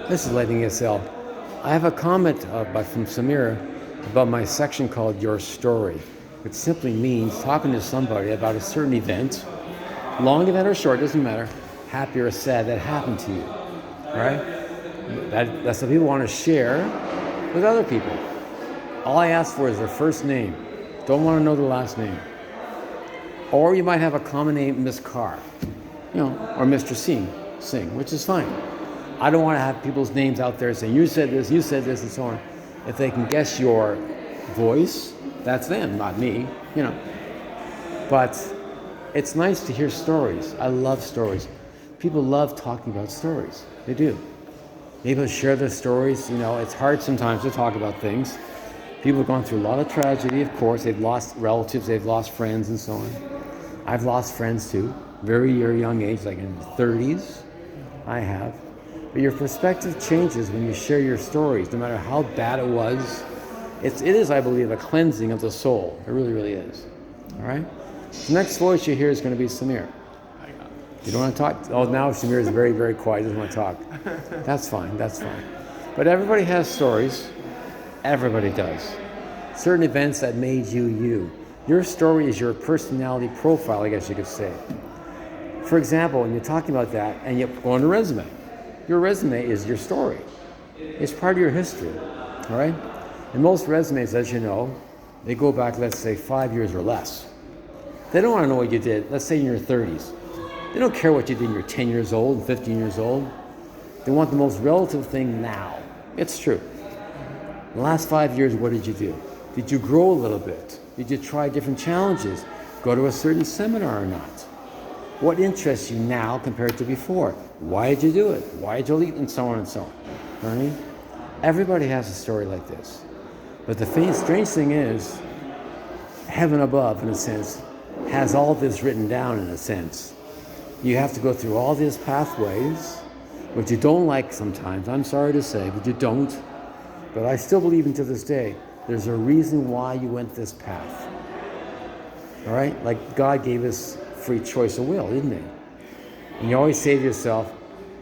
This is Lightning SL. I have a comment from Samir about my section called Your Story. It simply means talking to somebody about a certain event, long event or short, doesn't matter, happy or sad, that happened to you. All right? That's what people want to share with other people. All I ask for is their first name. Don't want to know their last name. Or you might have a common name, Miss Carr, or Mr. Singh, which is fine. I don't want to have people's names out there saying, you said this, and so on. If they can guess your voice, that's them, not me, But it's nice to hear stories. I love stories. People love talking about stories. They do. People share their stories. It's hard sometimes to talk about things. People have gone through a lot of tragedy, of course. They've lost relatives, they've lost friends, and so on. I've lost friends too, very young age, like in the 30s. I have. But your perspective changes when you share your stories, no matter how bad it was. It is, I believe, a cleansing of the soul. It really, really is. All right? The next voice you hear is going to be Samir. You don't want to talk? Oh, now Samir is very, very quiet. He doesn't want to talk. That's fine. But everybody has stories. Everybody does. Certain events that made you you. Your story is your personality profile, I guess you could say. For example, when you're talking about that and you go on a resume, your resume is your story. It's part of your history, all right? And most resumes, as you know, they go back, let's say, 5 years or less. They don't want to know what you did, let's say in your 30s. They don't care what you did when you're 10 years old and 15 years old. They want the most relative thing now. It's true. In the last 5 years, what did you do? Did you grow a little bit? Did you try different challenges? Go to a certain seminar or not? What interests you now compared to before? Why did you do it? Why did you leave? And so on and so on. Right? Everybody has a story like this. But the strange thing is, heaven above, in a sense, has all this written down in a sense. You have to go through all these pathways, which you don't like sometimes, I'm sorry to say, but you don't. But I still believe until this day, there's a reason why you went this path. All right? Like God gave us free choice of will, didn't he? And you always say to yourself,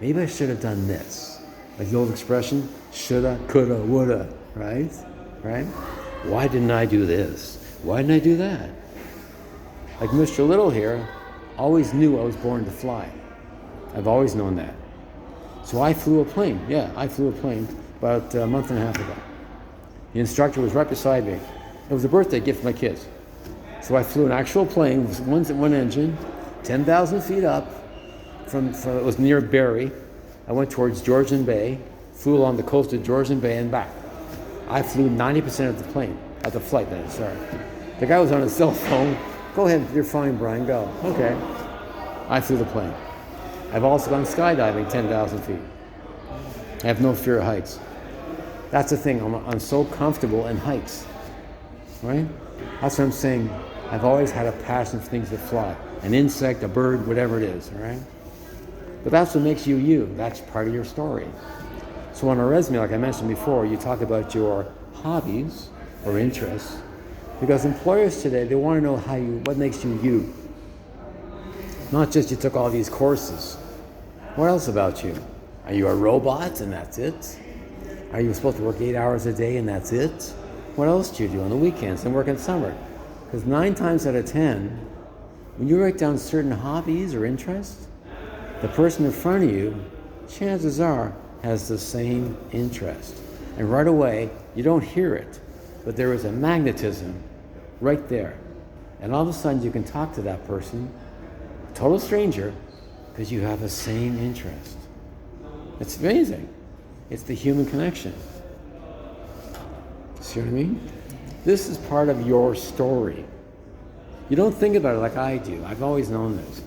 maybe I should have done this. Like the old expression, shoulda, coulda, woulda, right? Right? Why didn't I do this? Why didn't I do that? Like Mr. Little here always knew I was born to fly. I've always known that. So I flew a plane. Yeah, I flew a plane about a month and a half ago. The instructor was right beside me. It was a birthday gift for my kids. So I flew an actual plane with one engine, 10,000 feet up. It was near Barrie. I went towards Georgian Bay, flew along the coast of Georgian Bay and back. I flew 90% of the flight. Sorry. The guy was on his cell phone. Go ahead, you're fine, Brian, go. Okay. I flew the plane. I've also gone skydiving 10,000 feet. I have no fear of heights. That's the thing, I'm so comfortable in heights, right? That's what I'm saying. I've always had a passion for things that fly. An insect, a bird, whatever it is, all right? But that's what makes you you. That's part of your story. So on a resume, like I mentioned before, you talk about your hobbies or interests, because employers today, they want to know what makes you you. Not just you took all these courses. What else about you? Are you a robot and that's it? Are you supposed to work 8 hours a day and that's it? What else do you do on the weekends and work in summer? Because 9 times out of 10, when you write down certain hobbies or interests, the person in front of you, chances are, has the same interest. And right away, you don't hear it, but there is a magnetism right there. And all of a sudden, you can talk to that person, a total stranger, because you have the same interest. It's amazing. It's the human connection. See what I mean? This is part of your story. You don't think about it like I do. I've always known this.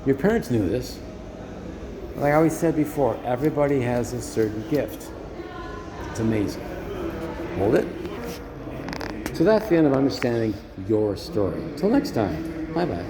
Your parents knew this. Like I always said before, everybody has a certain gift. It's amazing. Hold it. So that's the end of understanding your story. Till next time. Bye-bye.